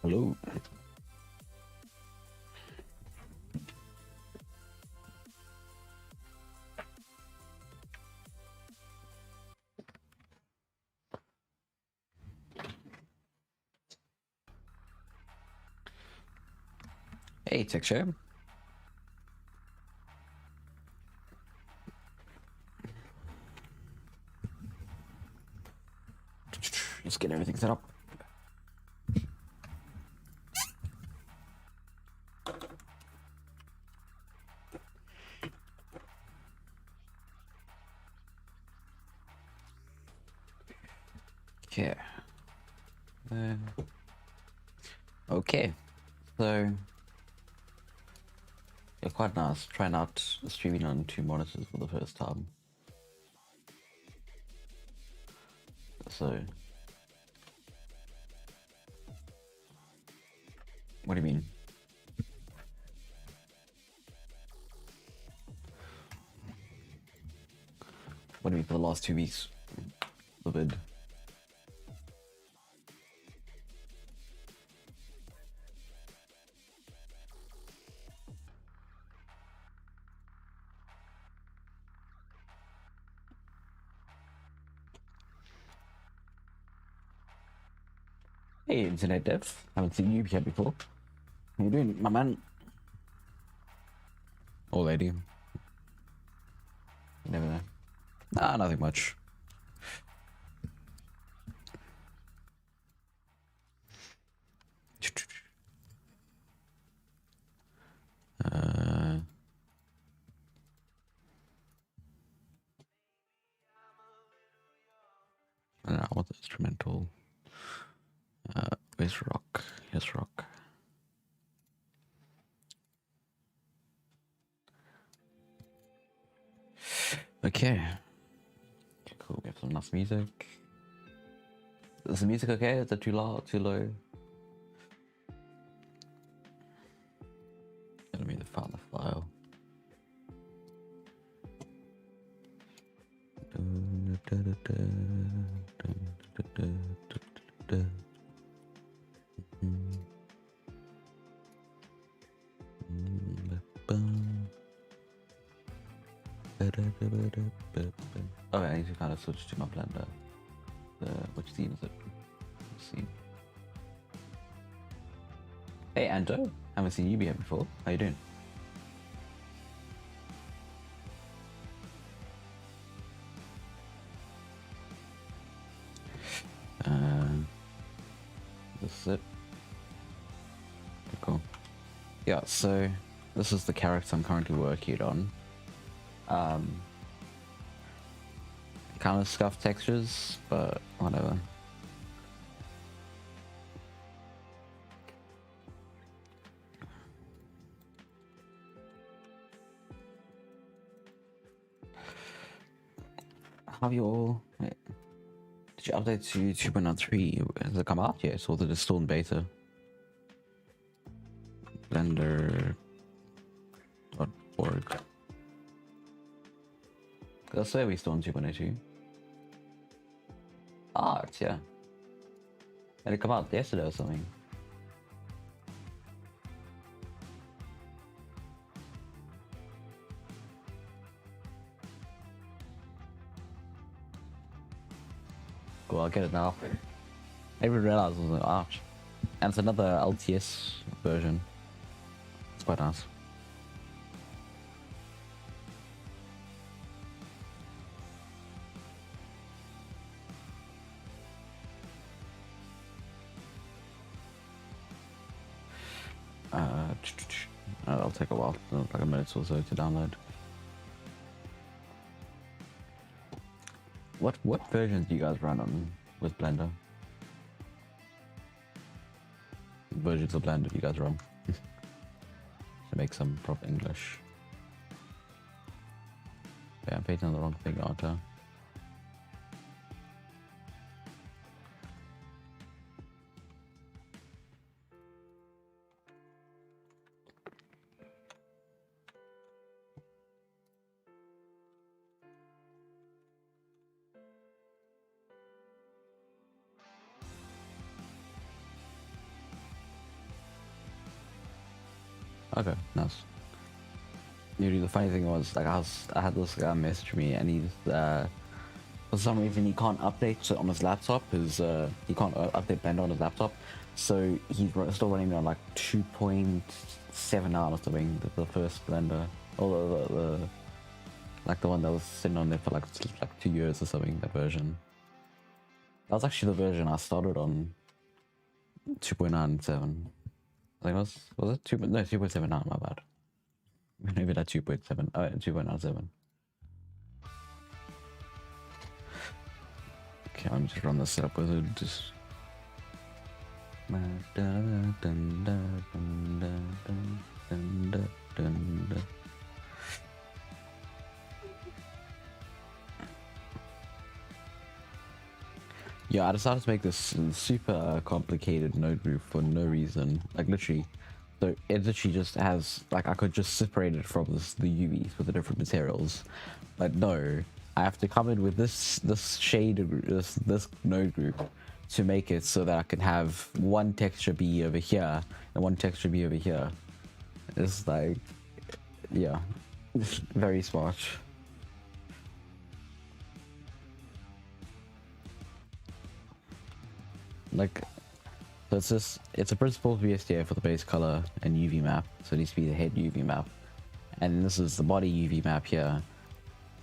Hello. Hey, texture. Let's get everything set up. Okay. Okay. So yeah, quite nice. Trying out streaming on 2 monitors for the first time. So what do you mean? What do you mean for the last 2 weeks? The vid. Hey, internet devs. Haven't seen you here before. How you doing, my man? Or lady? You never know. Nah, nothing much. I don't know what the instrumental. Where's rock? Here's rock. Okay. Cool. We have some nice music. Is the music okay? Is it too loud? Too low? Let me find the file. Oh, I need to kind of switch to my blender. Which scene is it? Which scene? Hey, Anto. Haven't seen you be here before. How you doing? This is it. Okay, cool. Yeah, so this is the character I'm currently working on. Kind of scuffed textures, but whatever. Have you all? Wait, did you update to 2.3? Has it come out yet, or is it still in beta? Blender.org. I swear we still on 2.02. Ah, it's yeah. Did it come out yesterday or something? Well, I'll get it now. I didn't realize it was an arch. And it's another LTS version. It's quite nice. That'll take a while, like a minute or so to download. What versions do you guys run on with Blender? Versions of Blender do you guys run? To make some proper English. Yeah, I'm painting on the wrong thing, aren't I? Okay, nice. Usually the funny thing was, like, I had this guy message me, and he's for some reason he can't update on his laptop. He can't update Blender on his laptop, so he's still running on like 2.79 or something. The first Blender, or the like the one that was sitting on there for like 2 years or something. That version. That was actually the version I started on. 2.97. I think was it 2? No, 2.79. My bad. Maybe that 2.7. 2.97. Okay, let me just run the setup wizard. Just. Yeah, I decided to make this super complicated node group for no reason. Like literally, so it literally just has like I could just separate it from the UVs with the different materials, but no, I have to come in with this shade this node group to make it so that I can have one texture be over here and one texture be over here. It's like, yeah, very smart. Like, so it's a principal VSDA for the base color and UV map. So it needs to be the head UV map, and this is the body UV map here.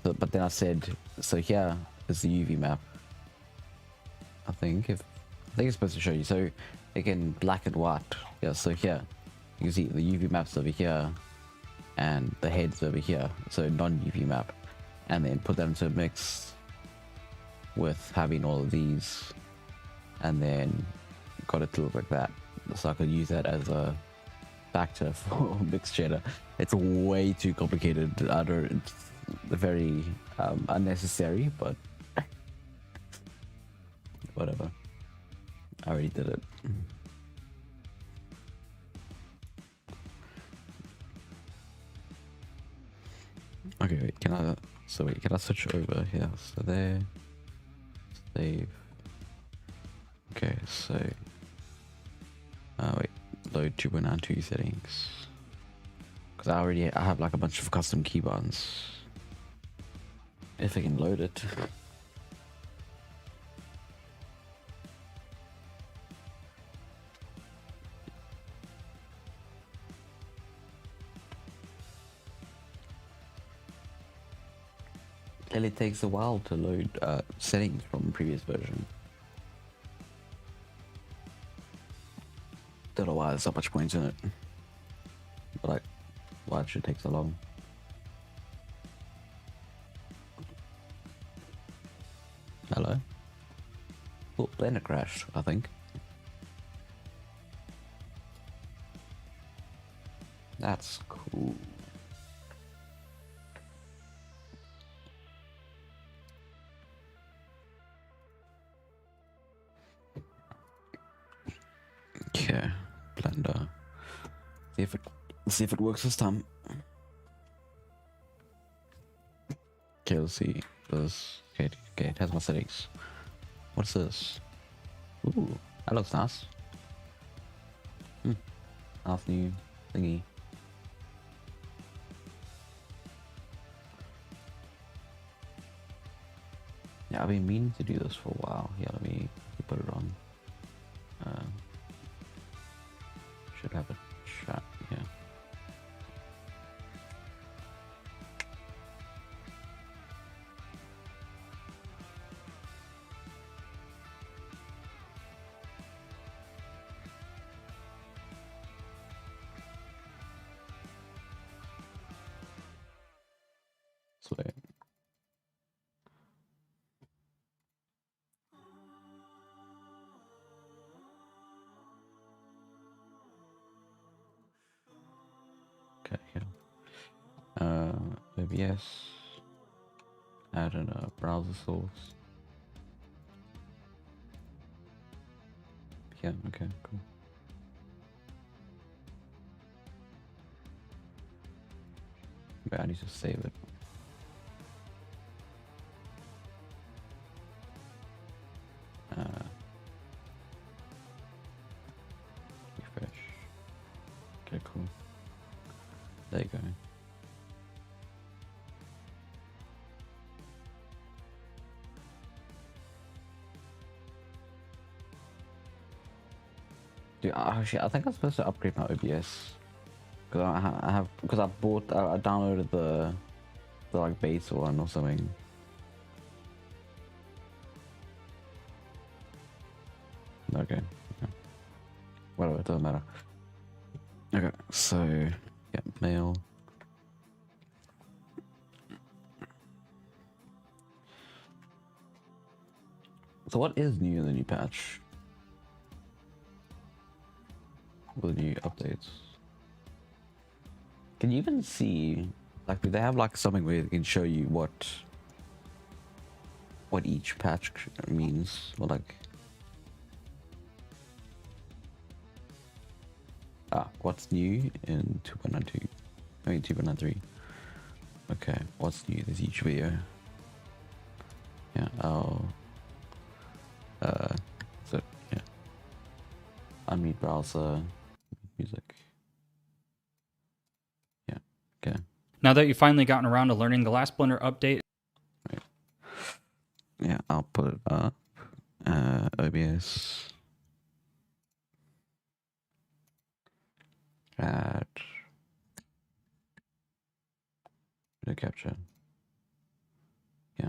So, but then I said, so here is the UV map. I think it's supposed to show you. So again, black and white. Yeah. So here you can see the UV maps over here, and the heads over here. So non-UV map, and then put them into a mix with having all of these. And then got it to look like that, so I could use that as a factor for mixed shader. It's way too complicated. It's very unnecessary, but whatever. I already did it. Okay, wait, can I switch over here? So there, save. Okay, so wait, load 2.92 settings, because I have like a bunch of custom keybinds. If I can load it. And it takes a while to load settings from the previous version. Don't know why there's so much points in it, but like, why it should take so long. Hello. Oh, Blender crashed, I think. That's cool. Okay, Blender. See if it works this time. Okay, let's see. Okay, it has my settings. What's this? Ooh, that looks nice. Nice new thingy. Yeah, I've been meaning to do this for a while. Yeah, let me put it on. Should have a shot, yeah. Sweet. Okay, yeah. OBS. Add a browser source. Yeah, okay, cool. Wait, I need to save it. Refresh. Okay, cool. Dude, actually, I think I'm supposed to upgrade my OBS because I have because I downloaded the like beta one or something. Okay. Whatever, it doesn't matter. Okay, so yeah, mail. So what is new in the new patch? With the new updates? Can you even see, like, do they have like something where they can show you what each patch means, or like what's new in 2.92? I mean 2.93. Okay, what's new? There's each video. Yeah. Oh. So yeah. Unmute browser. Music. Yeah. Okay. Now that you've finally gotten around to learning the last Blender update. Right. Yeah, I'll put it up. OBS. Add. Video capture. Yeah.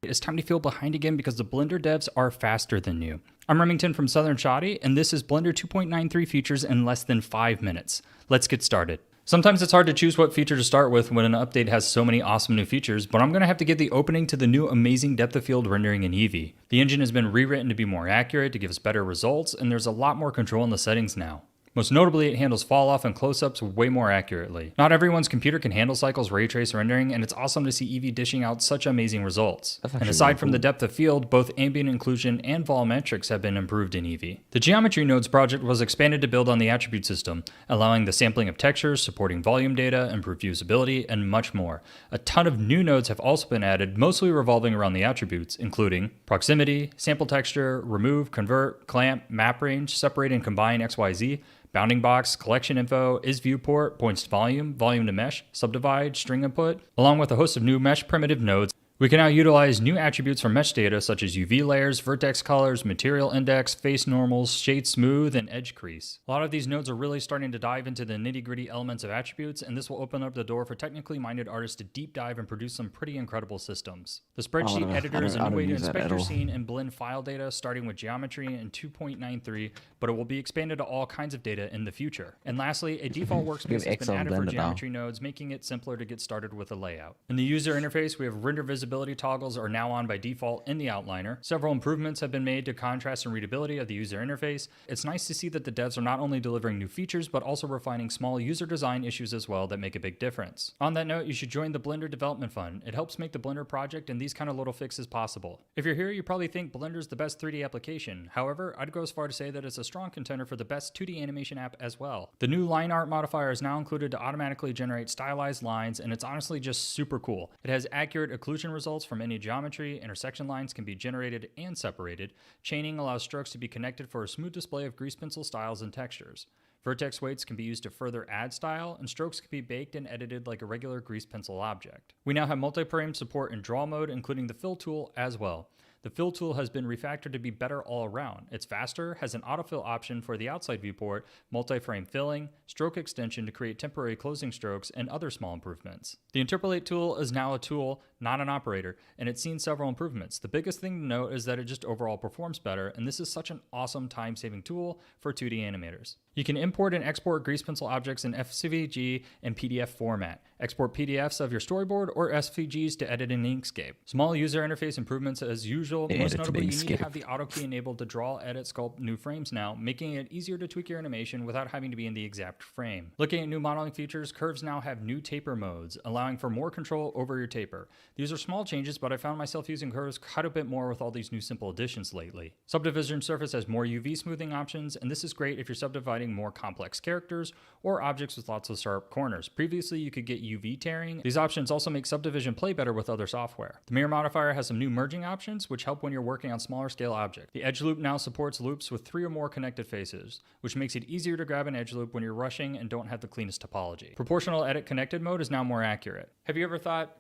It's time to feel behind again because the Blender devs are faster than you. I'm Remington from Southern Shoddy, and this is Blender 2.93 features in less than 5 minutes. Let's get started. Sometimes it's hard to choose what feature to start with when an update has so many awesome new features, but I'm going to have to give the opening to the new amazing depth of field rendering in Eevee. The engine has been rewritten to be more accurate, to give us better results, and there's a lot more control in the settings now. Most notably, it handles fall-off and close-ups way more accurately. Not everyone's computer can handle Cycle's ray trace rendering, and it's awesome to see Eevee dishing out such amazing results. And aside from the depth of field, both ambient inclusion and volumetrics have been improved in Eevee. The Geometry Nodes project was expanded to build on the attribute system, allowing the sampling of textures, supporting volume data, improved usability, and much more. A ton of new nodes have also been added, mostly revolving around the attributes, including proximity, sample texture, remove, convert, clamp, map range, separate and combine XYZ, bounding box, collection info, is viewport, points to volume, volume to mesh, subdivide, string input, along with a host of new mesh primitive nodes. We can now utilize new attributes from mesh data such as UV layers, vertex colors, material index, face normals, shade smooth, and edge crease. A lot of these nodes are really starting to dive into the nitty-gritty elements of attributes, and this will open up the door for technically minded artists to deep dive and produce some pretty incredible systems. The spreadsheet editor is a new way to inspect your scene and blend file data starting with geometry in 2.93, but it will be expanded to all kinds of data in the future. And lastly, a default workspace has been added for geometry nodes, making it simpler to get started with a layout. In the user interface, we have render visibility toggles are now on by default in the outliner. Several improvements have been made to contrast and readability of the user interface. It's nice to see that the devs are not only delivering new features, but also refining small user design issues as well that make a big difference. On that note, you should join the Blender Development Fund. It helps make the Blender project and these kind of little fixes possible. If you're here, you probably think Blender is the best 3D application. However, I'd go as far to say that it's a strong contender for the best 2D animation app as well. The new line art modifier is now included to automatically generate stylized lines, and it's honestly just super cool. It has accurate occlusion results from any geometry, intersection lines can be generated and separated, chaining allows strokes to be connected for a smooth display of grease pencil styles and textures. Vertex weights can be used to further add style, and strokes can be baked and edited like a regular grease pencil object. We now have multi-frame support in draw mode, including the fill tool as well. The fill tool has been refactored to be better all around. It's faster, has an autofill option for the outside viewport, multi-frame filling, stroke extension to create temporary closing strokes, and other small improvements. The interpolate tool is now a tool, not an operator, and it's seen several improvements. The biggest thing to note is that it just overall performs better, and this is such an awesome time-saving tool for 2D animators. You can import and export grease pencil objects in SVG and PDF format. Export PDFs of your storyboard or SVGs to edit in Inkscape. Small user interface improvements as usual. Most notably, you need to have the auto key enabled to draw, edit, sculpt new frames now, making it easier to tweak your animation without having to be in the exact frame. Looking at new modeling features, curves now have new taper modes, allowing for more control over your taper. These are small changes, but I found myself using curves quite a bit more with all these new simple additions lately. Subdivision surface has more UV smoothing options, and this is great if you're subdividing more complex characters or objects with lots of sharp corners. Previously, you could get UV tearing. These options also make subdivision play better with other software. The mirror modifier has some new merging options, which help when you're working on smaller scale objects. The edge loop now supports loops with 3 or more connected faces, which makes it easier to grab an edge loop when you're rushing and don't have the cleanest topology. Proportional edit connected mode is now more accurate. Have you ever thought,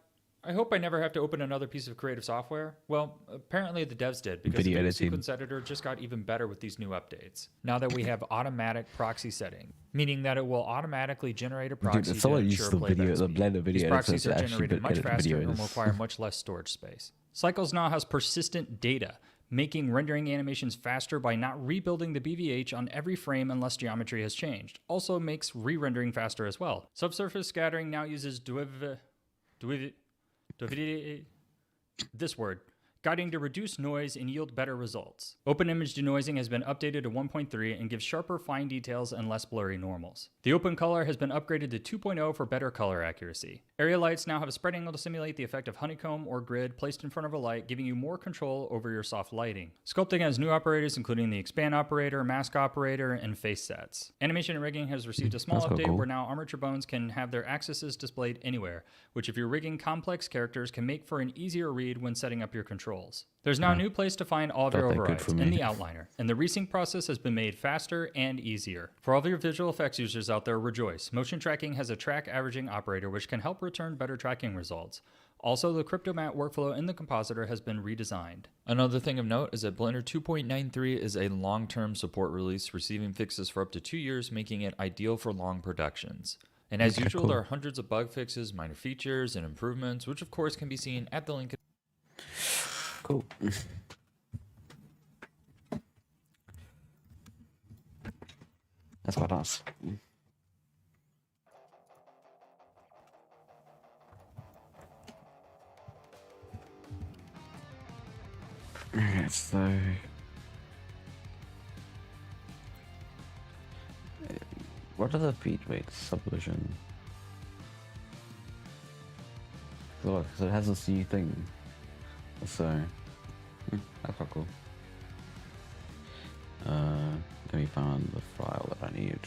I hope I never have to open another piece of creative software. Well, apparently the devs did, because Video the video editing. sequence editor just got even better with these new updates. Now that we have automatic proxy setting, meaning that it will automatically generate a proxy Dude, to someone ensure used the playback video, the speed. Blender video These proxies editor are to actually generated much edit faster and will videos. require much less storage space. Cycles now has persistent data, making rendering animations faster by not rebuilding the BVH on every frame unless geometry has changed. Also makes re-rendering faster as well. Subsurface scattering now uses this word, guiding to reduce noise and yield better results. Open image denoising has been updated to 1.3 and gives sharper fine details and less blurry normals. The open color has been upgraded to 2.0 for better color accuracy. Area lights now have a spread angle to simulate the effect of honeycomb or grid placed in front of a light, giving you more control over your soft lighting. Sculpting has new operators including the expand operator, mask operator, and face sets. Animation and rigging has received a small That's update cool. where now armature bones can have their axes displayed anywhere, which if you're rigging complex characters can make for an easier read when setting up your controls. There's now a new place to find all of your Thought that good overrides for in me. the outliner, and the resync process has been made faster and easier. For all of your visual effects users out there, rejoice. Motion tracking has a track averaging operator which can help return better tracking results. Also, the CryptoMatte workflow in the compositor has been redesigned. Another thing of note is that Blender 2.93 is a long-term support release, receiving fixes for up to 2 years, making it ideal for long productions. And as Okay, usual, cool. there are hundreds of bug fixes, minor features, and improvements, which of course can be seen at the link. Cool. That's quite nice. Okay, so what are the feet weights subdivision? Look, so it has this new thing. So that's quite cool. Let me find the file that I need.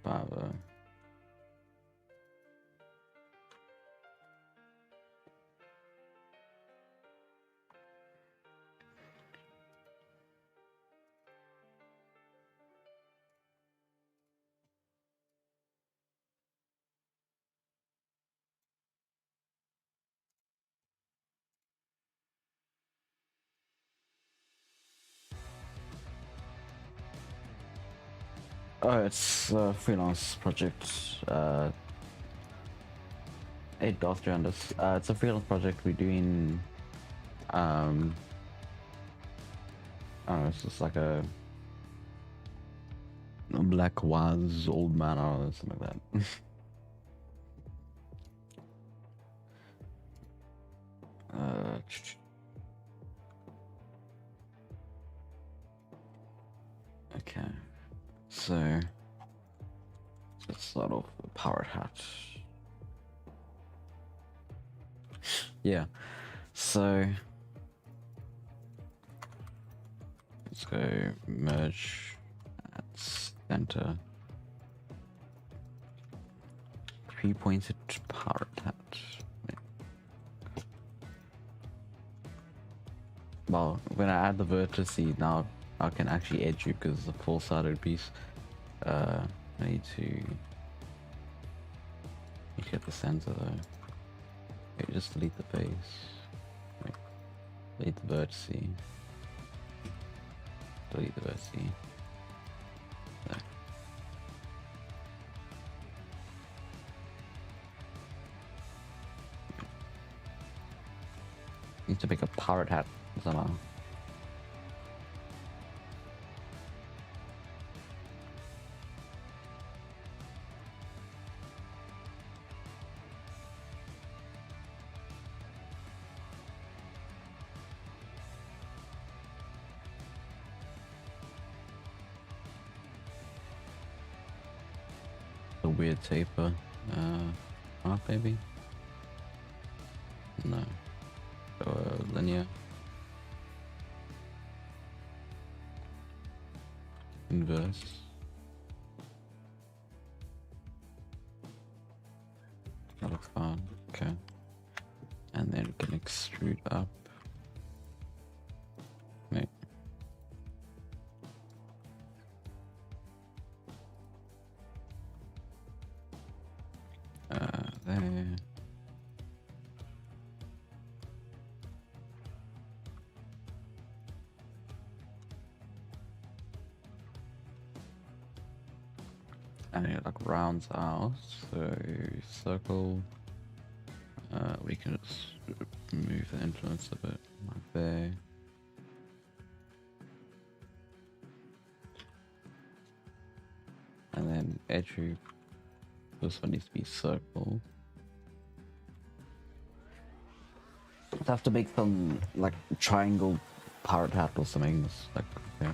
Fiverr. Oh, it's a freelance project. $8 around us. It's a freelance project we're doing. I don't know. It's just like a black wise old man or something like that. Okay. So let's start off with powered hat. Yeah. So let's go merge at center. 3-pointed powered hat. Well, when I add the vertice now I can actually edge you because it's a full-sided piece. I need to get the center though. Okay, just delete the face. Wait, delete the vertice. Delete the vertice. There. Need to make a pirate hat somehow. A weird taper. Off maybe? No. Linear. Inverse. That looks fine. Okay. And then we can extrude up. Wait. there. And it like rounds out, so circle. We can just move the influence a bit like there. And then edge group, this one needs to be circle. I have to make some like triangle pirate hat or something. It's like, okay.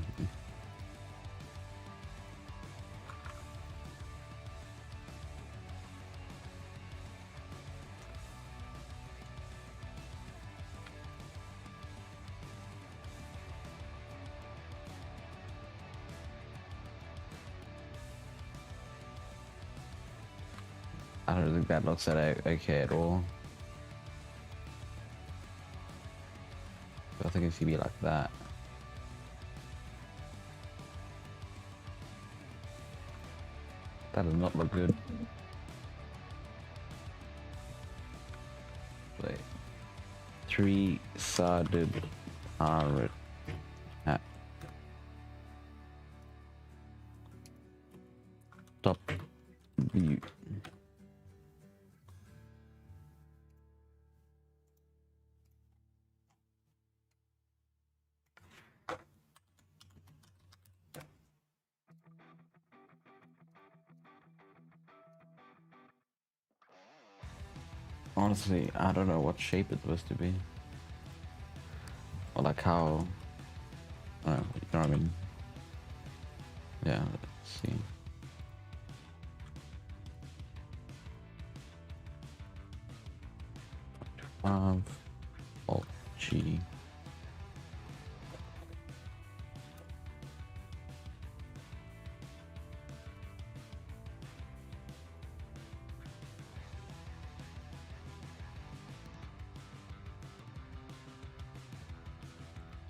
I don't think that looks okay at all. I think it should be like that. That does not look good. Wait. Three-sided pirate hat. Top view. Honestly, I don't know what shape it's supposed to be. Or like how... you know what I mean? Yeah, let's see. Alt G.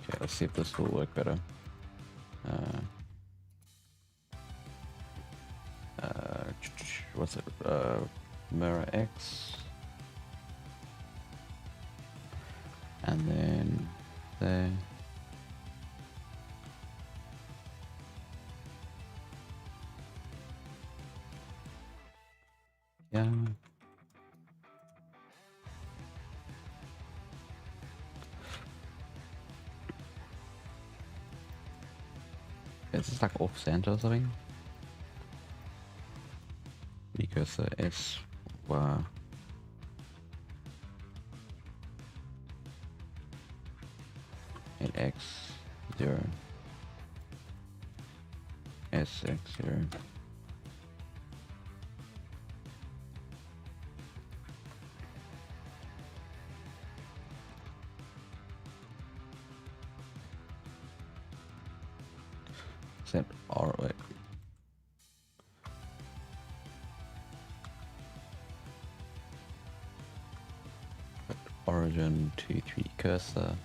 Okay, let's see if this will work better. What's it? Mirror X. And then there. Yeah. Is this like off center or something? Because S Y and X 0 S X 0. Set R wait. Origin 2-3 cursor.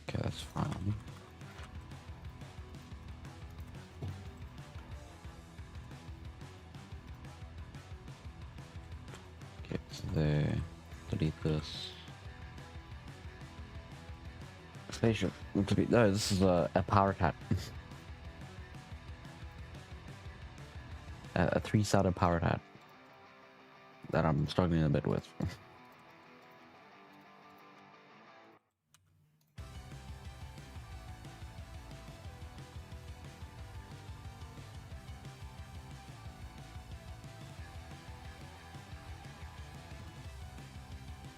Okay, that's fine. Okay, so there. Delete this. Spaceship. No, this is a pirate hat. A three-sided pirate hat that I'm struggling a bit with.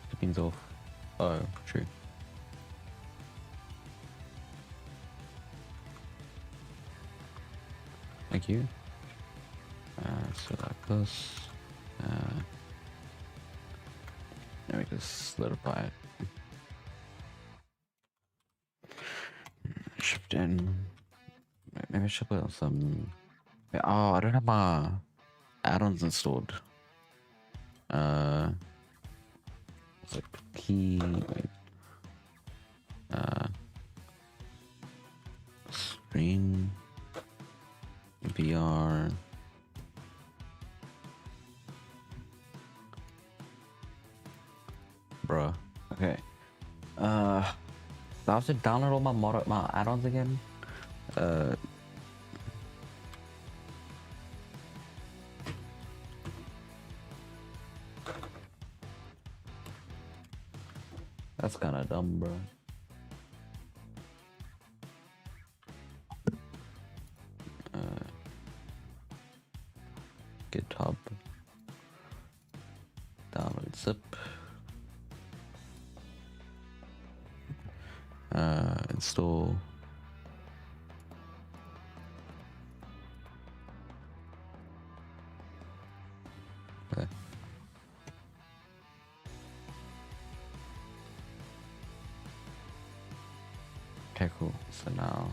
Clippings off. Oh, true. Thank you. So like this. Let me just solidify it. Shift in. Maybe I should put on some. Oh, I don't have my add-ons installed. It's like key. Wait. Okay. I have to download all my add-ons again. That's kind of dumb, bro. GitHub. Download zip. Install. Okay. Okay, cool. So now,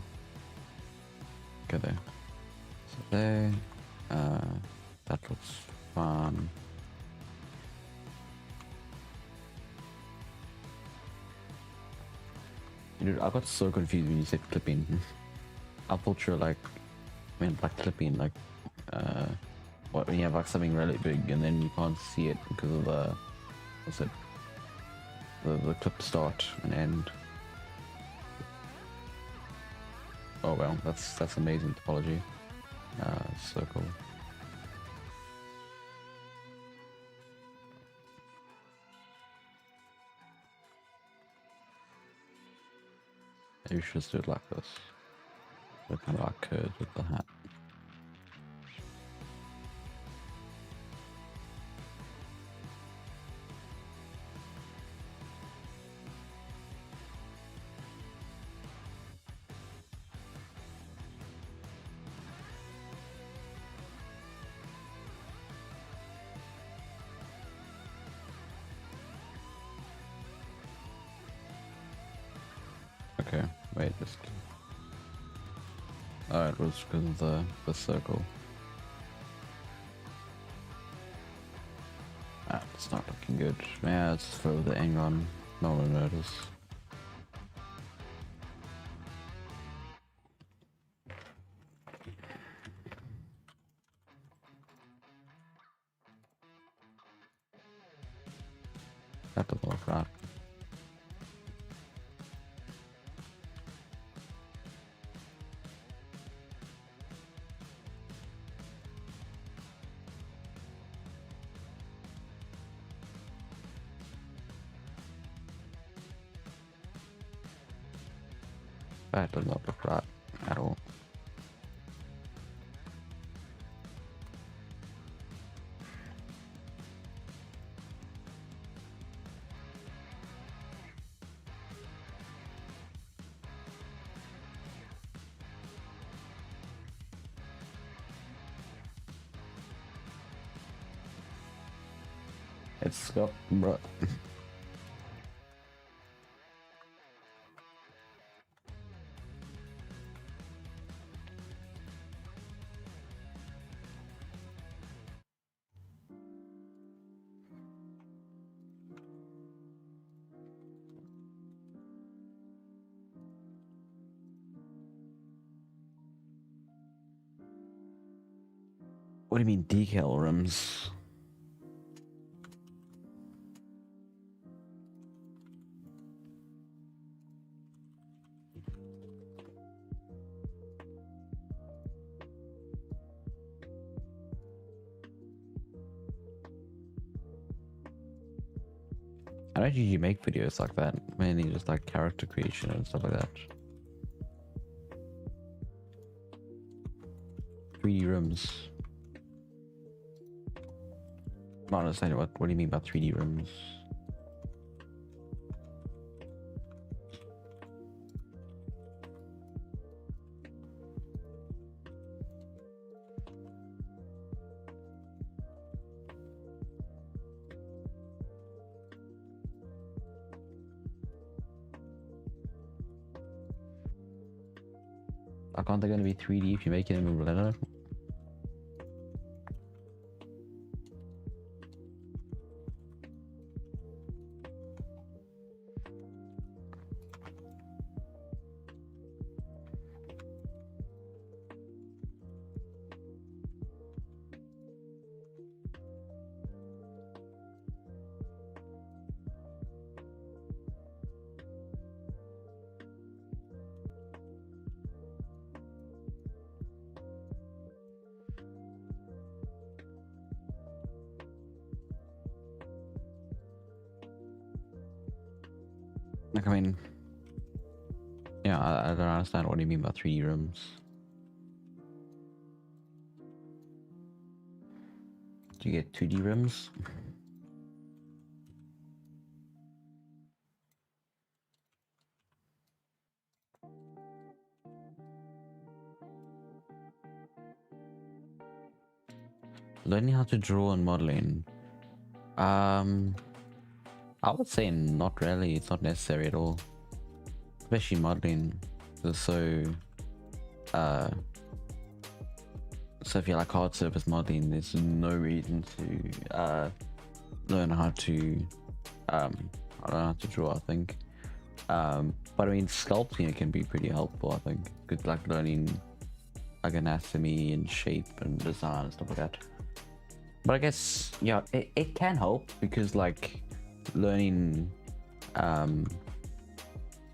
go there. So there, that looks fun. Dude, I got so confused when you said clipping. I thought you were like, I mean, like clipping, like, what, when you have like something really big and then you can't see it because of the, what's it, the clip start and end. Oh well, that's amazing topology. Circle. You should just do it like this. So kind of like curves with the hat. Okay, wait, just. Oh, it was because of the circle. Ah, it's not looking good. Yeah, let's throw the ing on. No one will notice. That doesn't look right. That does not look right at all. It's got, bro. What do you mean decal rims? I don't usually make videos like that. Mainly just like character creation and stuff like that. 3D rims. I'm not understanding what do you mean by 3D rims? Like, aren't they going to be 3D if you make it in a Blender? Like, I mean, yeah, I don't understand what you mean by 3D rooms. Do you get 2D rooms? Learning how to draw and modeling. I would say not really. It's not necessary at all. Especially modeling. It's so so if you like hard surface modeling, there's no reason to learn how to I don't know how to draw, I think. But I mean, sculpting can be pretty helpful, I think. Good, like learning like anatomy and shape and design and stuff like that. But I guess, yeah, it can help because like learning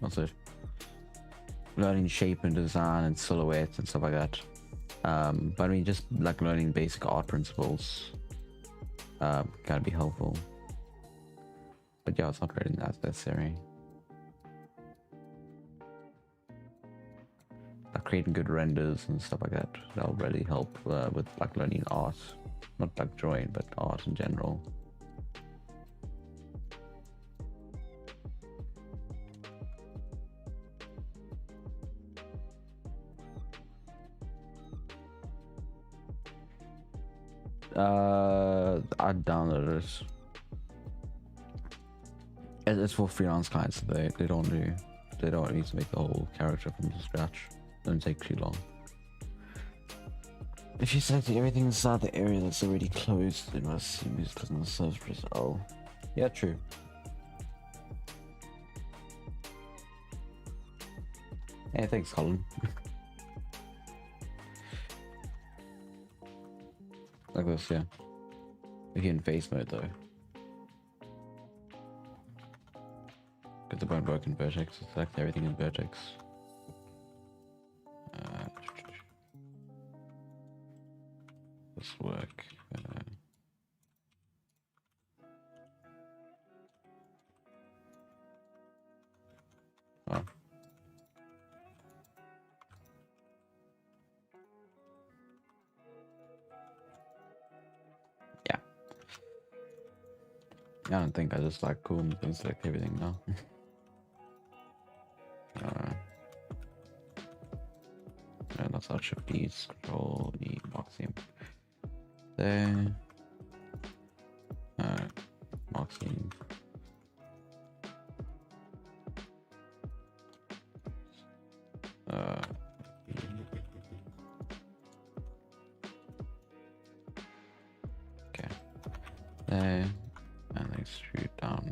what's it? Learning shape and design and silhouettes and stuff like that. But I mean, just like learning basic art principles can be helpful. But yeah, it's not really that necessary. Like creating good renders and stuff like that, that'll really help with like learning art. Not like drawing, but art in general. I downloaded it. It's for freelance clients. They don't need to make the whole character from scratch. It doesn't take too long. If you select everything inside the area that's already closed, it must seem useless on the surface. Oh, yeah, true. Hey, thanks, Colin. Like this, yeah. If you're in face mode though. Because it won't work in vertex. Select everything in vertex. This work. Oh. Yeah. I don't think I just like cool and select everything now. And that's how it should be. Control E, Moxie. There. Moxie. Okay. There. And then extrude down.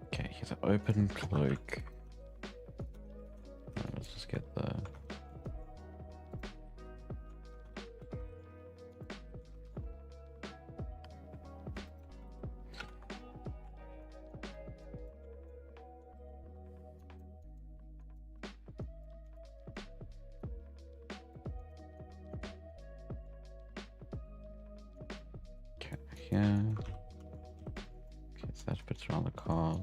Okay, here's an open cloak. Let's just get the... Okay, here. Okay, so that fits around the cars.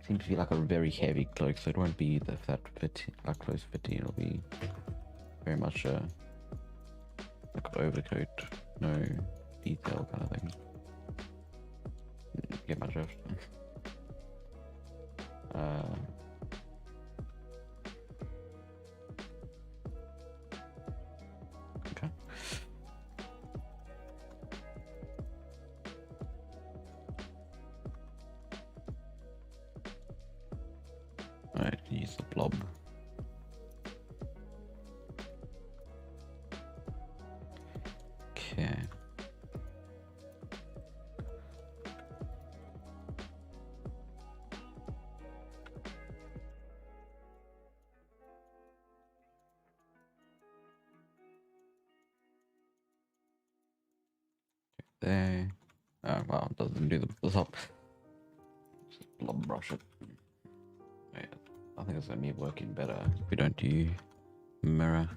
Seems to be like a very heavy cloak, so it won't be that fit, like close fitting. It'll be very much a like overcoat, no detail kind of thing. Get my drift. Okay. Alright, use the blob. Okay. There. Oh wow, it doesn't do the top. Just blob brush it. Wait, I think it's gonna be working better if we don't do mirror.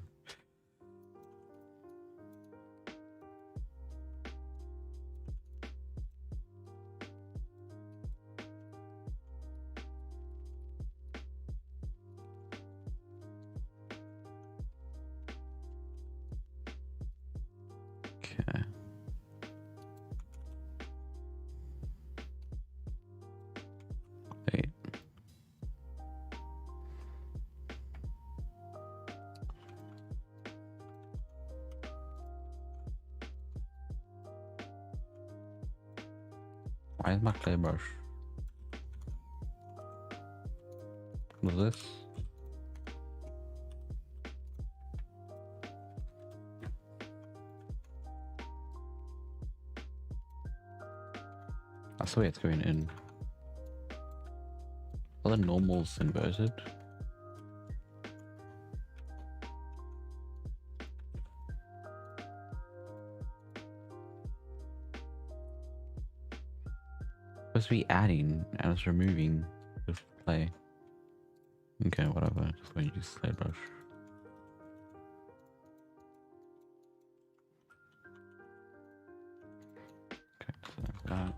Why is my clay brush? What is this? That's the way it's going in. Are the normals inverted? Supposed to be adding and it's removing the play. Okay, whatever. Just going to use clay brush. Okay, so like that.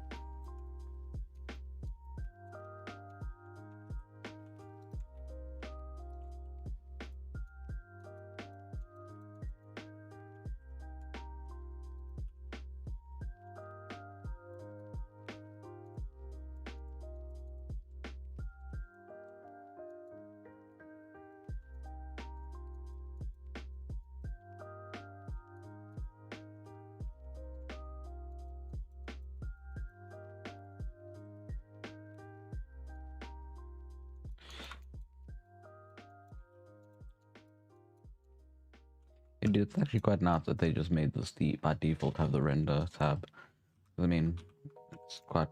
It's actually quite nice that they just made this by default have the render tab. I mean, it's quite.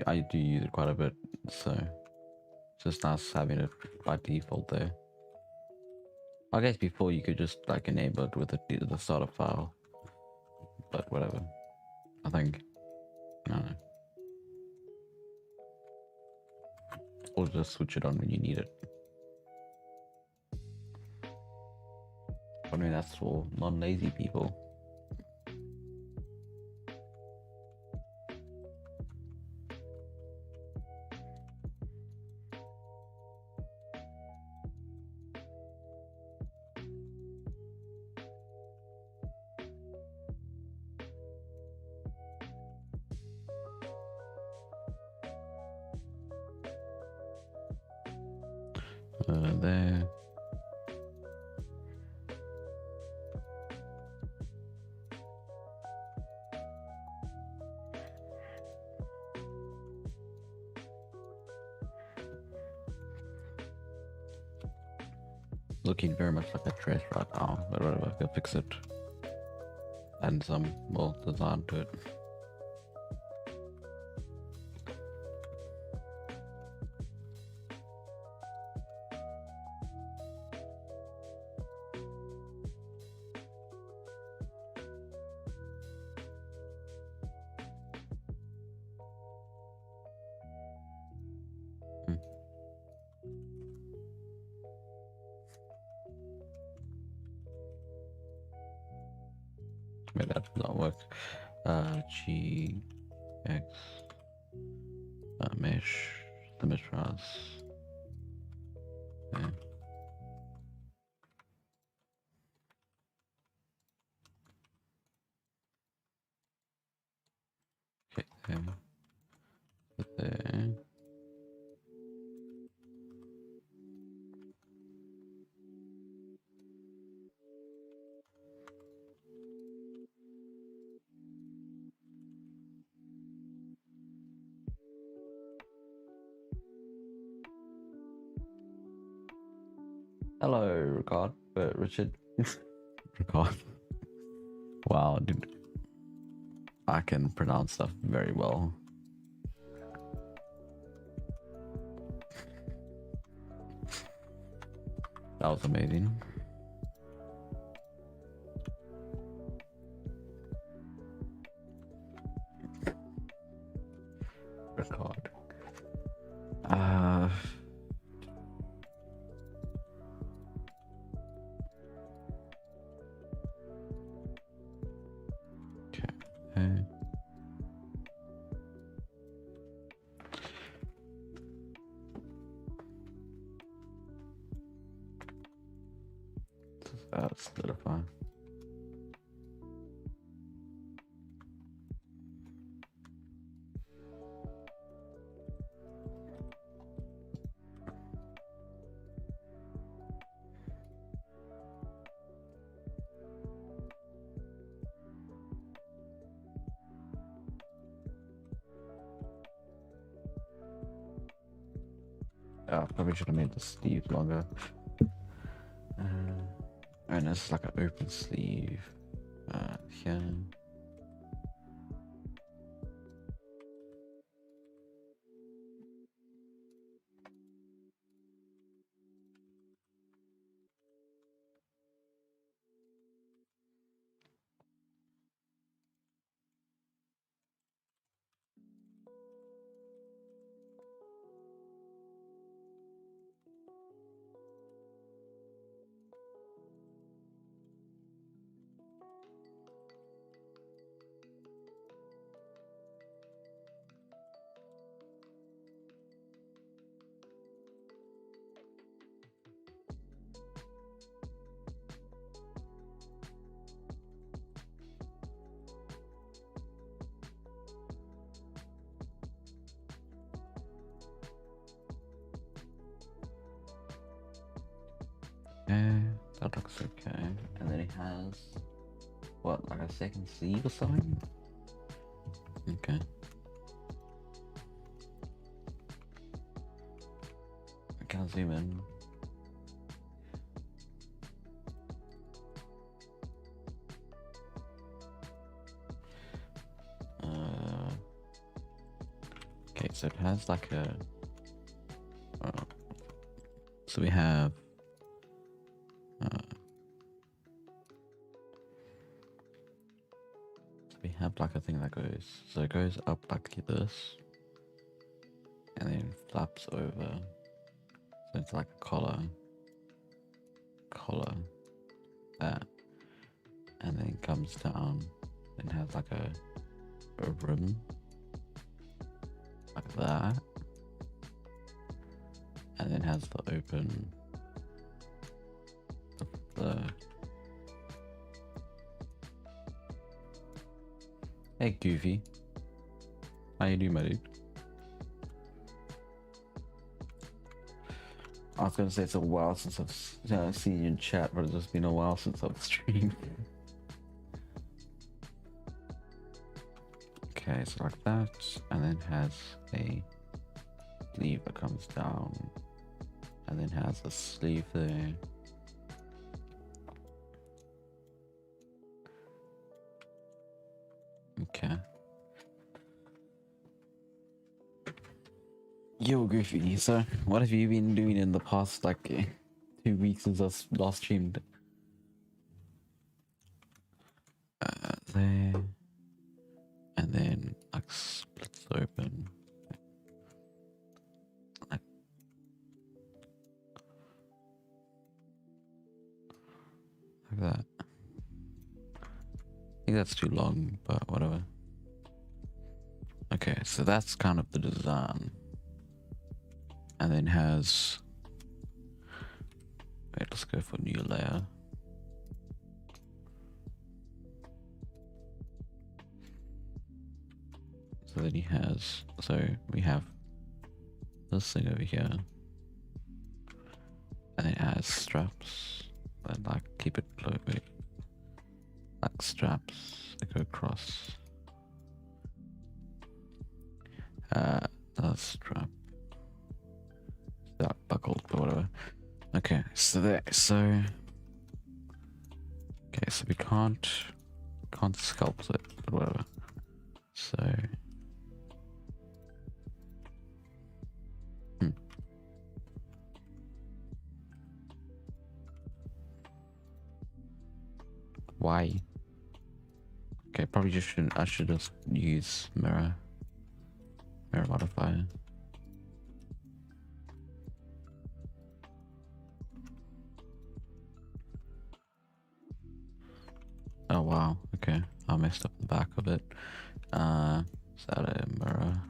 I do use it quite a bit, so it's just nice having it by default there. I guess before you could just like enable it with the starter file, but whatever. I think. I don't know. Or just switch it on when you need it. I mean, that's for non-lazy people. There. Looking very much like a dress right now, but whatever, I'll fix it. Add some more design to it. Maybe that does not work. G X mesh, the mesh rods. Yeah. Okay, there. Hello, Richard. Ricard. Wow, dude. I can pronounce stuff very well. That was amazing. Record. Okay. Solidify. Probably should have made the sleeve longer. And it's like an open sleeve. Here. Okay, that looks okay. And then it has what, like a second sleeve or something? Okay. I can't zoom in. Okay, so it has like a. So we have. We have like a thing that goes. So it goes up like this, and then flaps over. So it's like a collar. That, and then comes down and has like a rim like that, and then has the open the hey Goofy, how you doing, my dude? I was gonna say it's a while since I've seen you in chat, but it's just been a while since I've streamed. Okay, so like that, and then has a sleeve that comes down, and then has a sleeve there. Okay. Yo, Goofy, so what have you been doing in the past, like, 2 weeks since I last streamed? There. And then, like, splits open. Like that. I think that's too long, but whatever. Okay, so that's kind of the design. And then has... Wait, let's go for new layer. So then he has... So we have this thing over here. And it has straps. And like, keep it low, wait. Like straps that go across. The strap. That buckled or whatever. Okay, so there, so okay, so we can't sculpt it, but whatever. So why? Okay, probably just shouldn't. I should just use mirror modifier. Oh wow, okay, I messed up the back of it. Is that a mirror?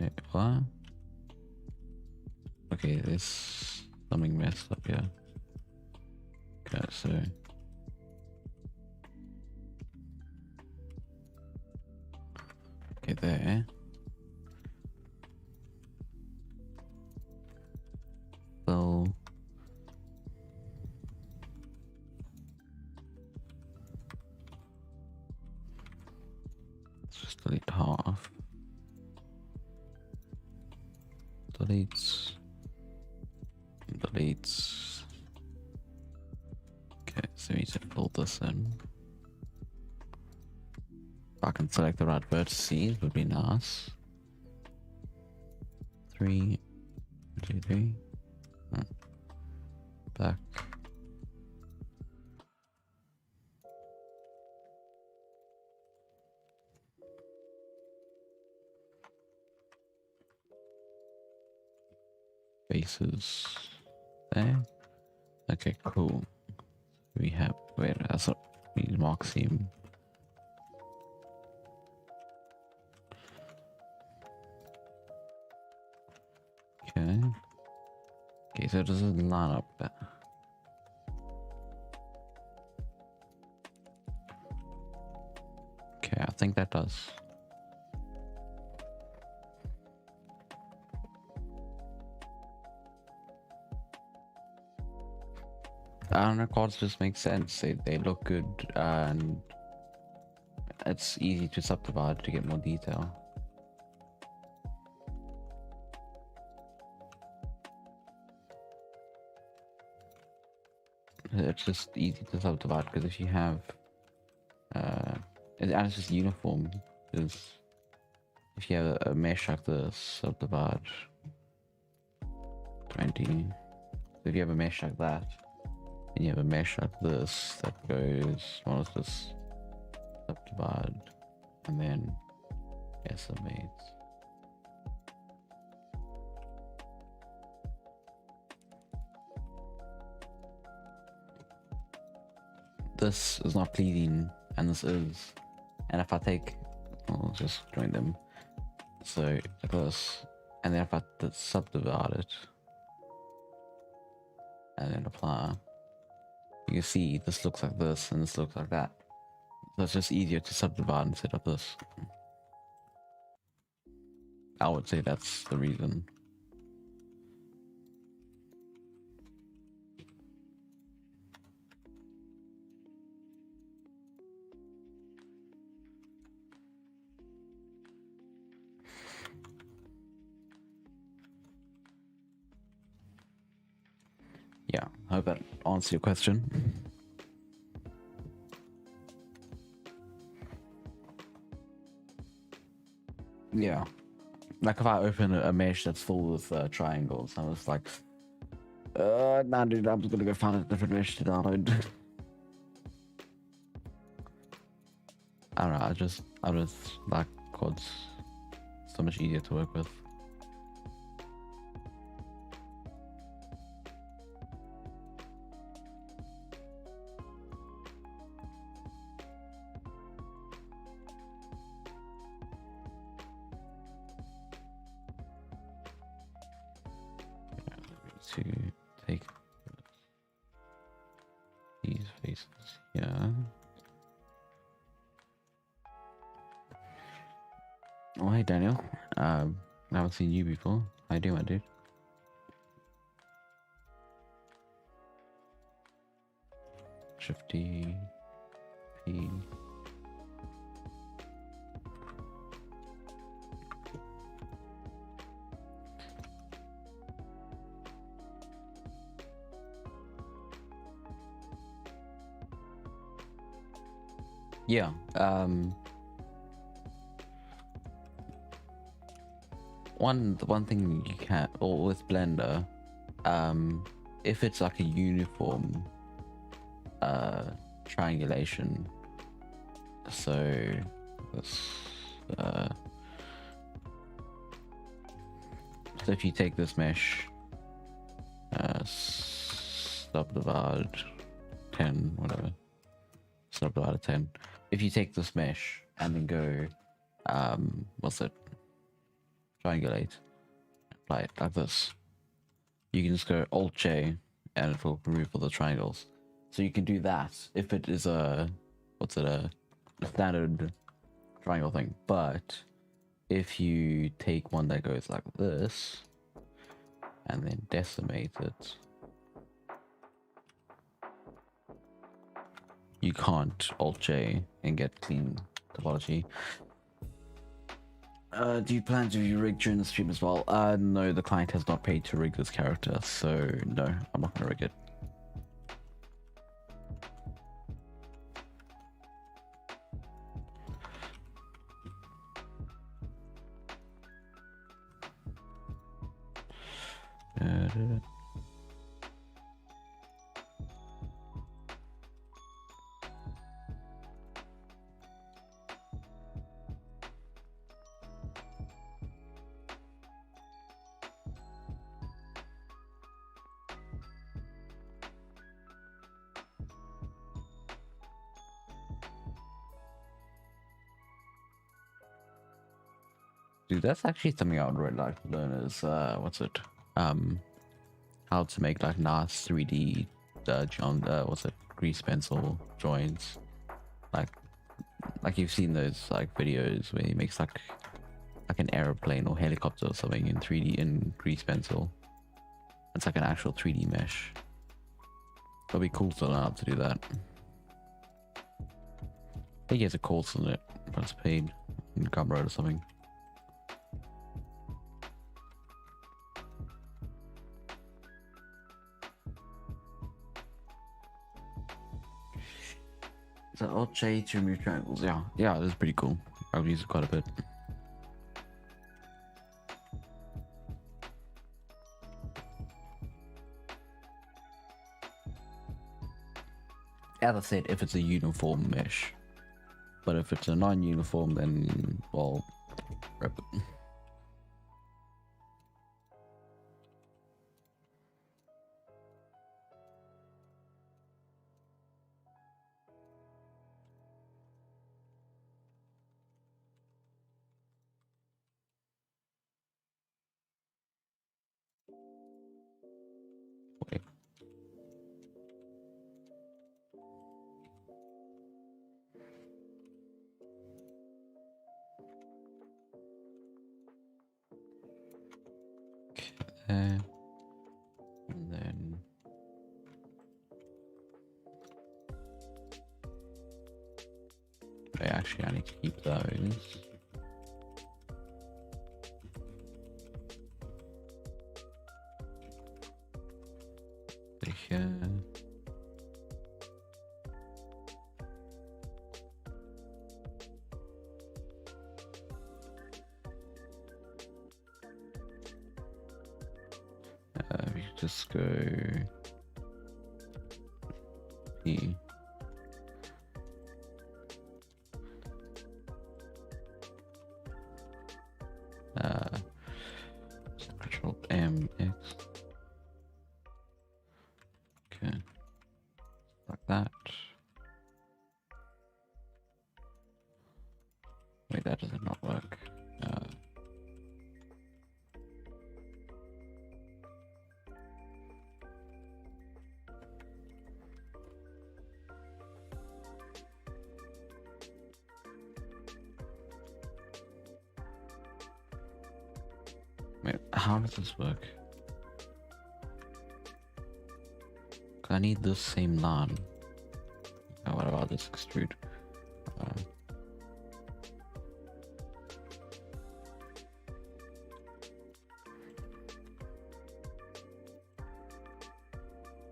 Yeah, what? Okay, there's something messed up here. Okay, so okay, there. So Let's delete half. Deletes. Deletes. Okay, so we need to fill this in. If I can select the right vertices, would be nice. 3, 2, 3. Back. Faces there. Okay, cool. We have where that's what we need mark seam. Okay. Okay, so it doesn't line up. Okay, I think that does. I don't know, cards just make sense. They look good and it's easy to subdivide to get more detail. It's just easy to subdivide because if you have and it's just uniform, because if you have a mesh like this, subdivide 20. So if you have a mesh like that, and you have a mesh like this that goes, well, let's just subdivide and then estimate. This is not pleasing, and this is. And if I take, I'll just join them. So like this, and then if I subdivide it, and then apply, you can see this looks like this, and this looks like that. So it's just easier to subdivide instead of this. I would say that's the reason. Yeah, I hope that answers your question. Yeah, like if I open a mesh that's full with triangles, I was like, nah, dude, I'm just gonna go find a different mesh to download. I don't know. I just like quads. So much easier to work with. To take these faces here. Oh, hey Daniel. I haven't seen you before. How you doing, my dude? Shifty P. Yeah. One thing you can, or with Blender, if it's like a uniform triangulation, so this so if you take this mesh, subdivide 10, whatever, subdivide 10. If you take this mesh and then go, what's it? Triangulate, apply it like this. You can just go Alt J and it will remove all the triangles. So you can do that if it is a, what's it, a standard triangle thing. But if you take one that goes like this and then decimate it, you can't Alt J and get clean topology. Do you plan to rig during the stream as well? No, the client has not paid to rig this character, so no, I'm not gonna rig it. Dude, that's actually something I would really like to learn is, what's it? How to make like nice 3D, what's it? Grease pencil drawings. Like you've seen those like videos where he makes like an aeroplane or helicopter or something in 3D in grease pencil. It's like an actual 3D mesh. It'll be cool to learn how to do that. I think he has a course on it, but it's paid in Gumroad or something. Is that Alt J to remove triangles? Yeah, this is pretty cool. I've used it quite a bit. As I said, if it's a uniform mesh. But if it's a non-uniform, then, well, rip it. Wait. And then I need to keep those. Here. We just go P. Control M X. Okay, like that. Wait, that does not work. Wait, how does this work? I need this same line. Oh, what about this extrude?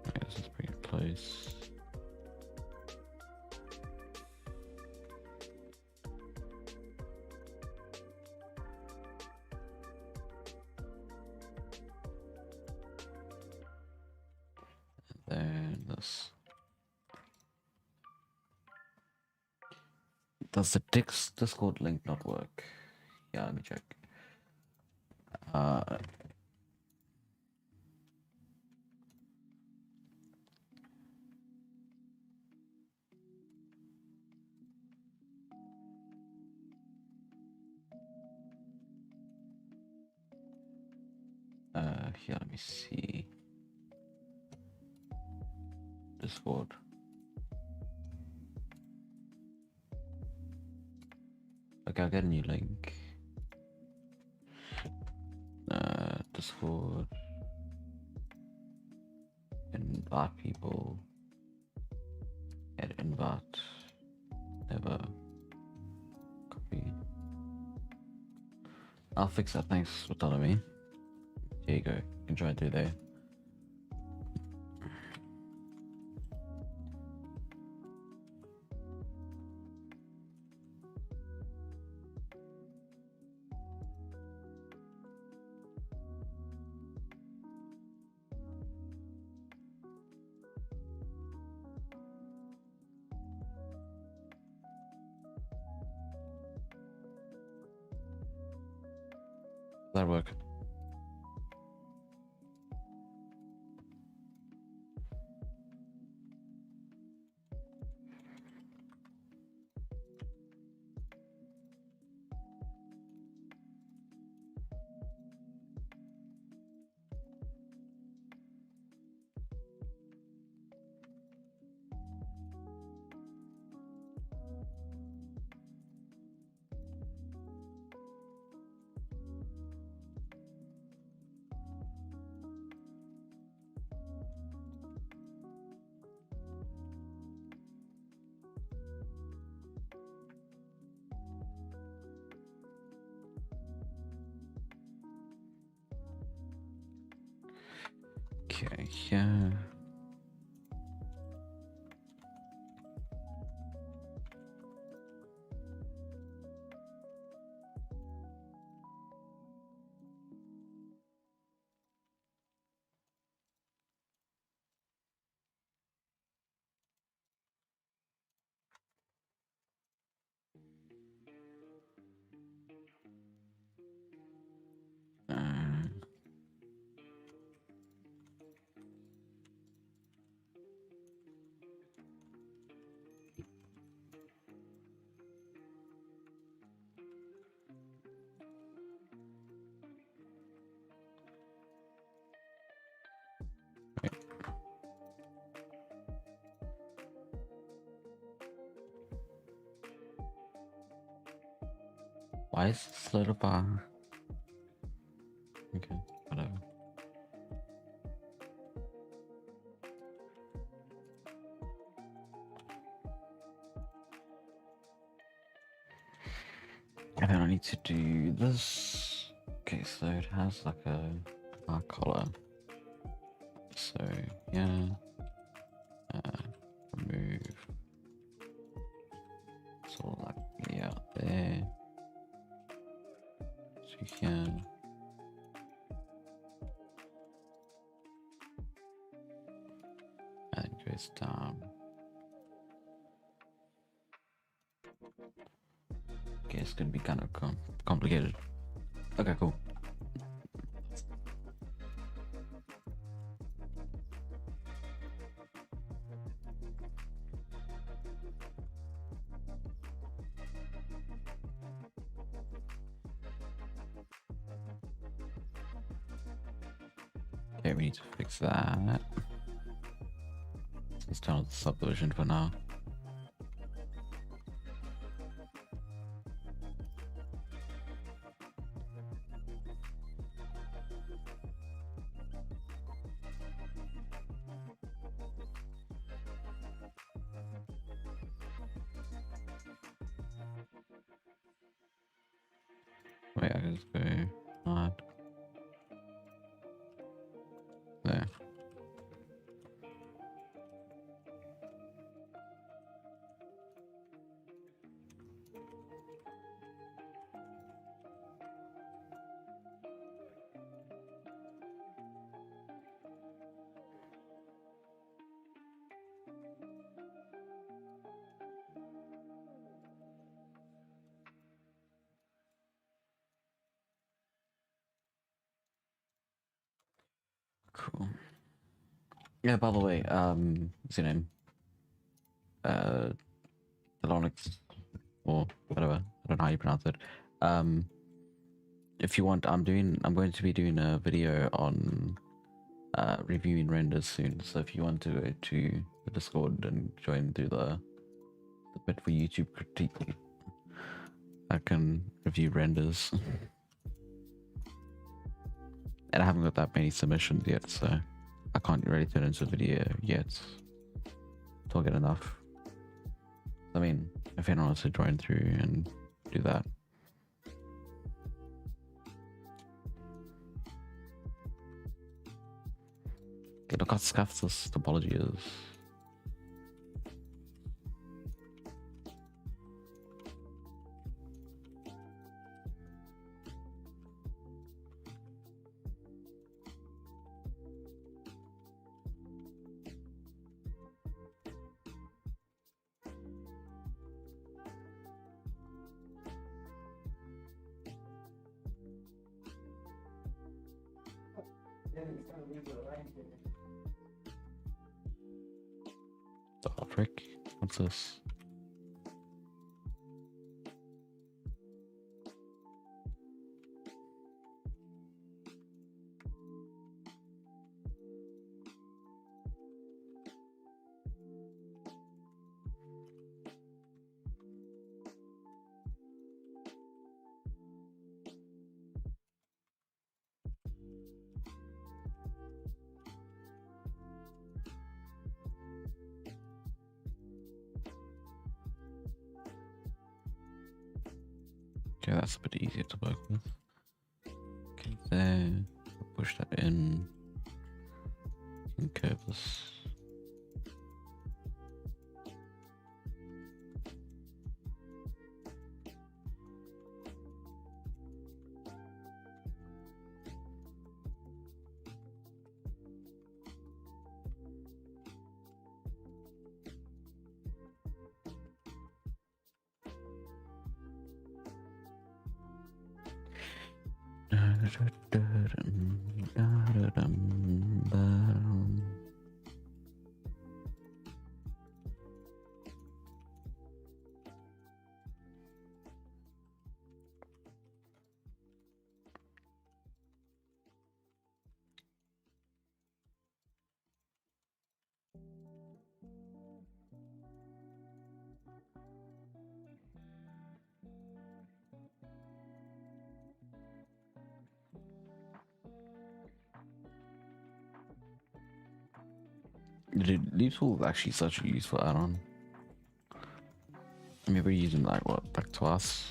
Okay, this is pretty close. And then this. Does the Discord link not work? Yeah, let me check. Here, let me see. Discord. Okay, I'll get a new link. Discord. Invite people. Add invite. Never. Copy. I'll fix that. Thanks for telling me. Here you go. You can try it through there. That'll work. Okay, yeah. Wait. Why is it slow to bar? Okay, whatever. And then I need to do this. Okay, so it has like a dark color. So yeah, remove. So like me out there. So here. And it goes down. Okay, it's gonna be kind of complicated. Okay, cool. Okay, we need to fix that. Let's turn on the subdivision for now. Wait, I can just go hard. There. Cool. Yeah, by the way, what's your name? Delonix, or whatever. I don't know how you pronounce it. If you want, I'm going to be doing a video on reviewing renders soon. So if you want to go to the Discord and join through the bit for YouTube critique, I can review renders. And I haven't got that many submissions yet, so I can't really turn it into a video yet. Till I get enough. I mean, if anyone wants to join through and do that. look how scuffed this topology is. Oh, frick. What's this? Okay, that's a bit easier to work with. Okay, there. Push that in. And curve this. Dude, Leaf Tool is actually such a useful add-on. I mean, we're using like what, like twice.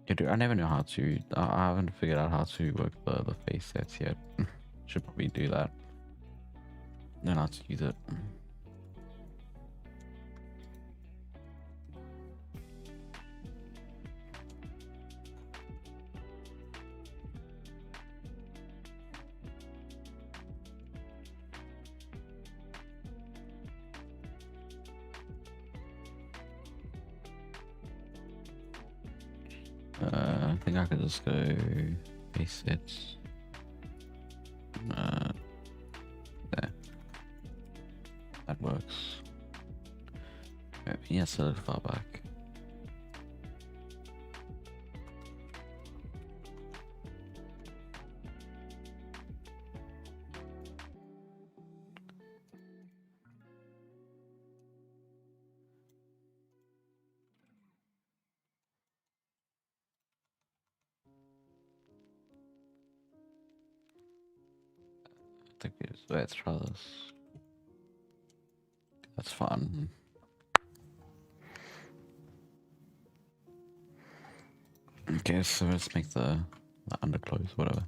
Yeah, dude, I never know how to. I haven't figured out how to work the face sets yet. Should probably do that. Learn how to use it. I think I could just go face sets. There. That works. Yes, a little far back. I think let's try this. That's fun. Okay, so let's make the underclothes, whatever.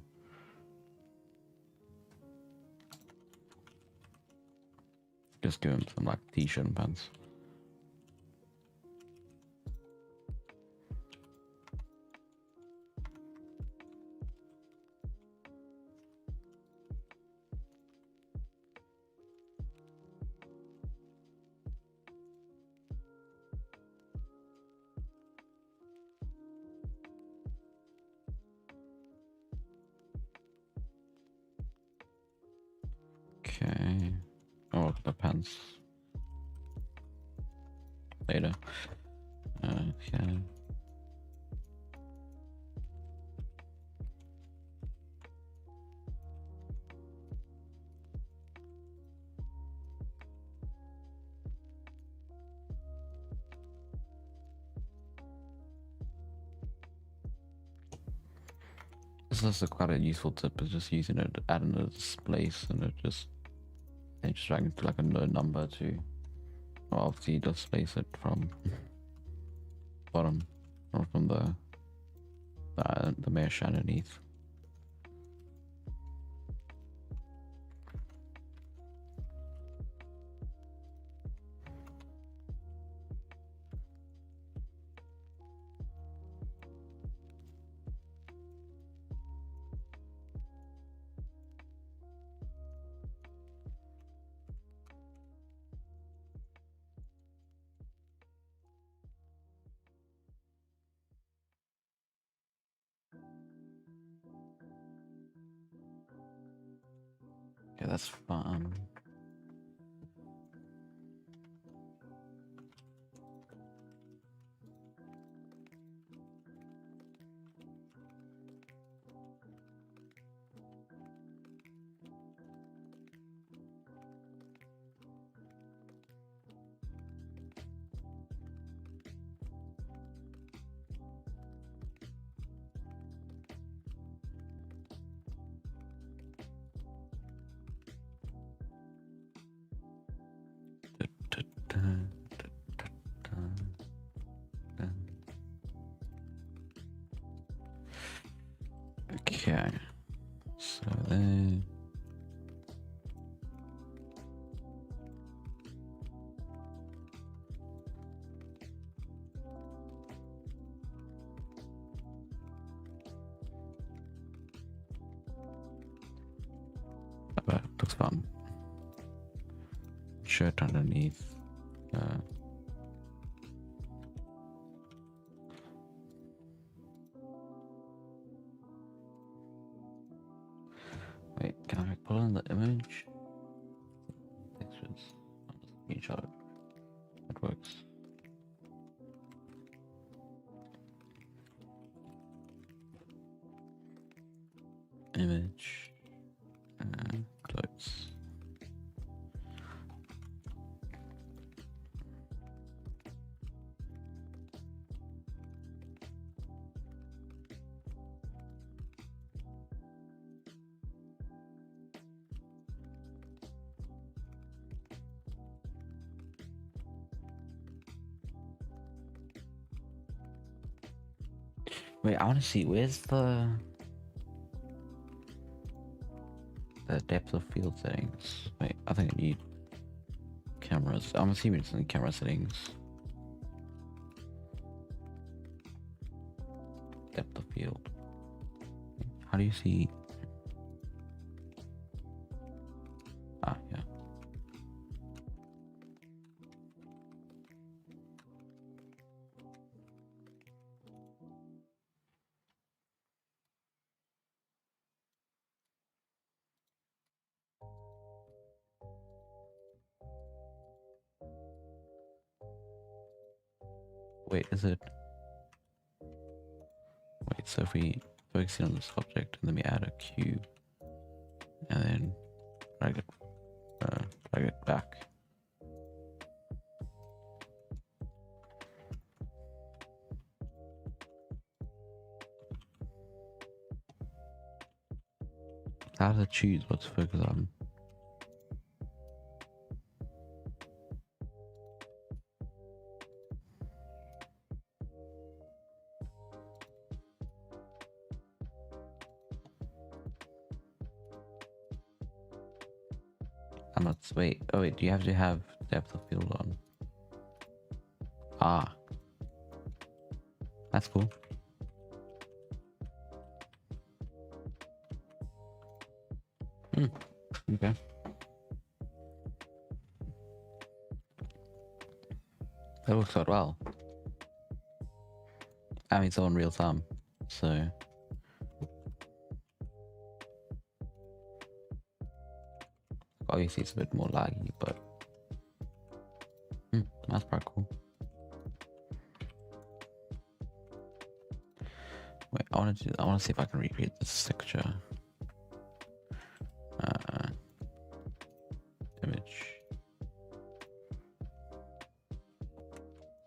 Just give him some like t-shirt and pants. Okay. Oh, the pants. later. Okay. This is also quite a useful tip, is just using it, adding a displace, and it just dragging to like a node number to, well, obviously displace it from bottom, or from the mesh underneath. Okay, that's fun. Okay, so then that looks fun. Shirt underneath. Wait, can I pull in the image? Textures. I'll just screenshot it. That works. Image. Close. Wait, I want to see, where's the depth of field settings? Wait, I think I need cameras. I'm assuming it's in the camera settings. Depth of field. How do you see? Ah, yeah. Wait, is it? Wait, so if we focus in on this object and then we add a cube and then drag it back. How does it choose what to focus on? I'm not, wait, oh wait, do you have to have depth of field on? Ah, that's cool. Okay. That works out well. I mean, it's all in real time, so. Obviously, it's a bit more laggy, but that's pretty cool. want to do. I want to see if I can recreate this texture. Image.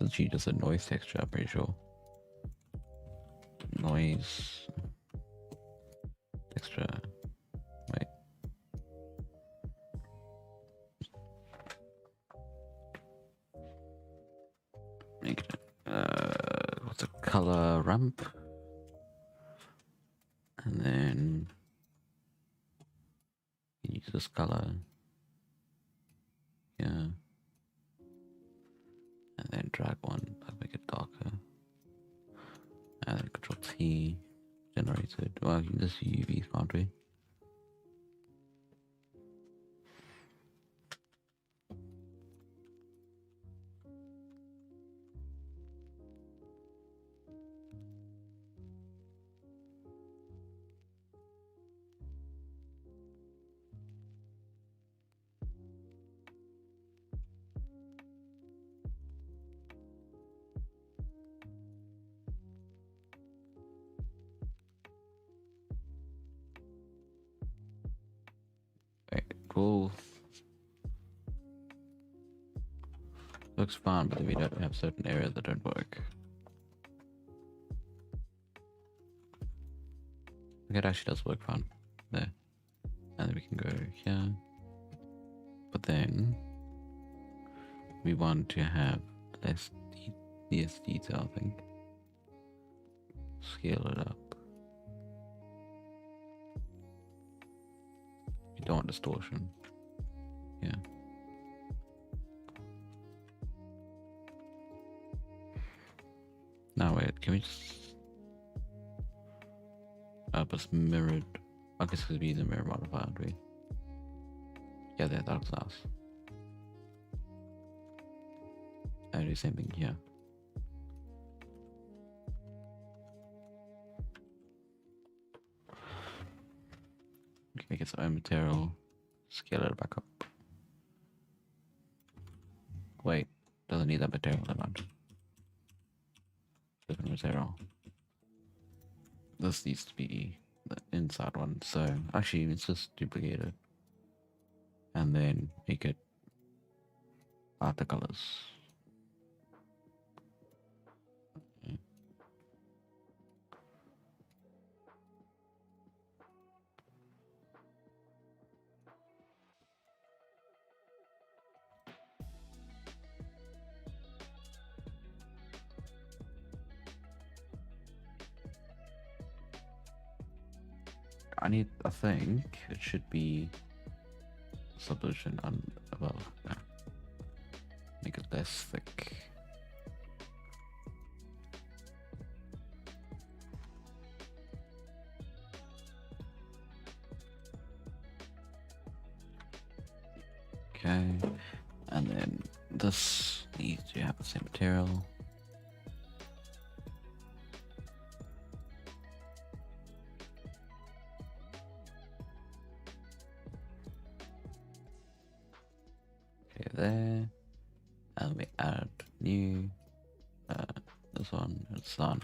It's actually just a noise texture. I'm pretty sure. Noise texture. Wait. Make it. What's a color ramp? And then use this color. Yeah. And then drag one, make it darker. And then Control T, generated. Well, you can just use UV, can't we? Right, cool. Looks fun, but we don't have certain areas that don't work. Okay, it actually does work fine. There. And then we can go here. But then we want to have less detail, I think. Scale it up. You don't want distortion. Yeah. Now wait, can we just it's mirrored? I guess because we use a mirror modifier, aren't we? Yeah, there, that looks nice. I do the same thing here. We can make its own material, scale it back up. Wait, doesn't need that material, never mind. Different material. This needs to be the inside one, so actually let's just duplicate it and then make it after colors. Okay. I think it should be subdivision above. Yeah. Make it less thick. Okay, and then this needs to have the same material. There, and we add new this one. It's done.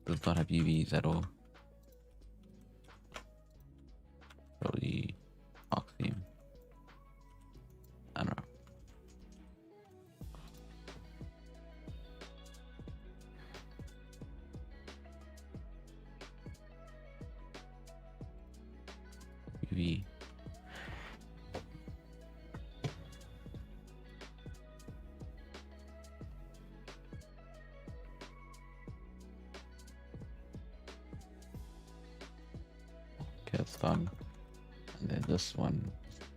Does not have UVs at all. Probably oxygen. I don't know. UV. Okay, it's done. And then this one,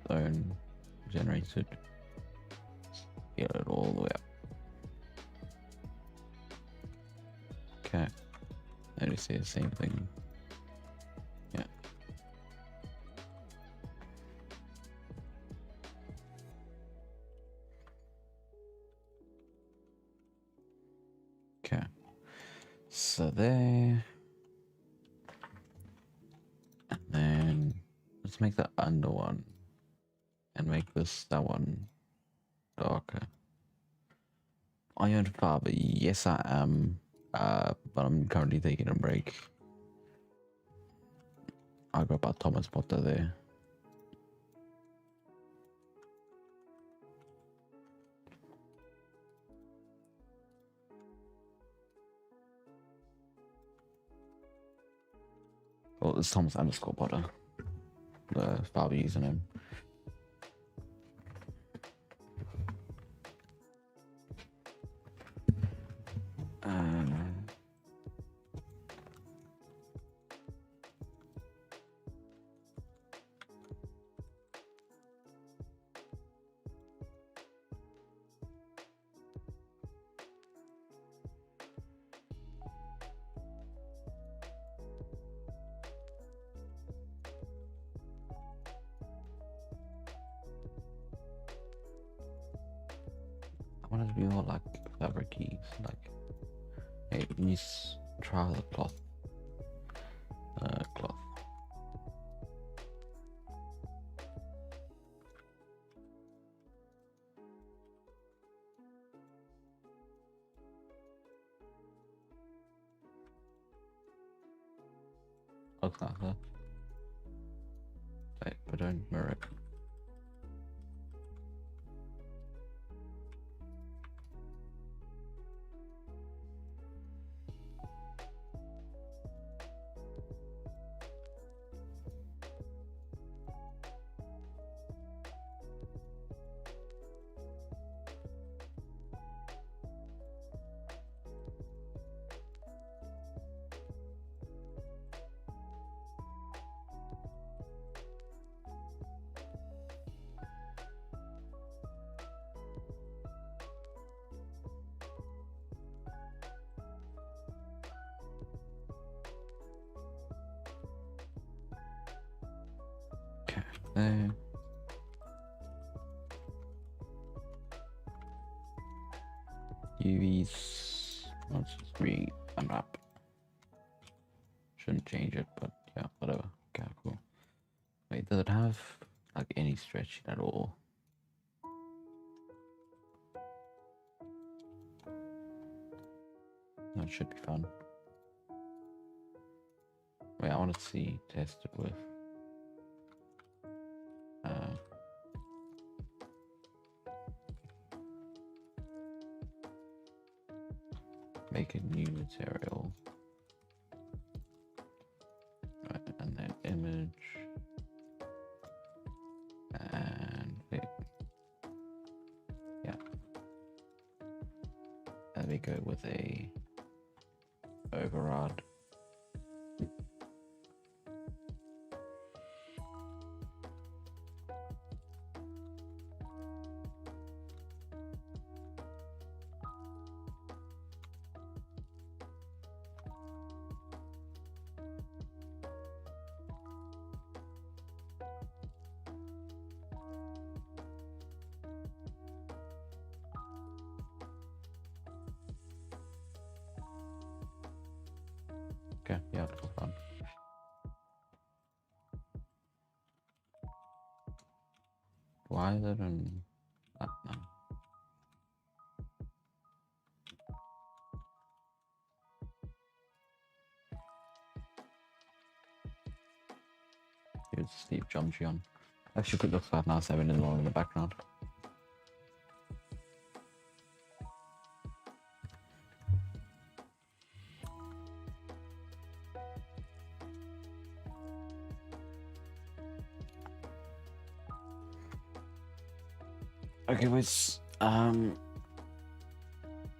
zone generated. Get it all the way up. Okay. And we see the same thing. Yeah. Okay. So there. And then let's make the under one and make that one darker. Iron Father, yes I am. But I'm currently taking a break. I got about Thomas Potter there. Well, it's Thomas underscore Potter. The Father username. I want it to be more like fabric-y, like, hey, let me try the cloth. Cloth. Looks like that. Wait, but don't mirror it. Okay, there. UVs. Let's just unwrap. Shouldn't change it, but yeah, whatever. Okay, cool. Wait, does it have like any stretch at all? That should be fun. Wait, I want to see, test it with. Make a new material. Right, and then image. And wait. Yeah. Let me go with a override. Okay, yeah, that's fun. Why is it in that now? Here's Steve Jumjian. Actually, could look like now 7 is along in the background. Okay, boys. I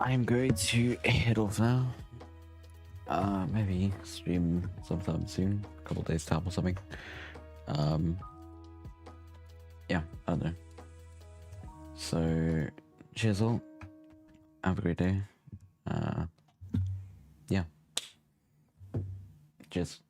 am going to head off now. Maybe stream sometime soon, a couple days time or something. Yeah, I don't know. So, cheers all. Have a great day. Yeah. Cheers.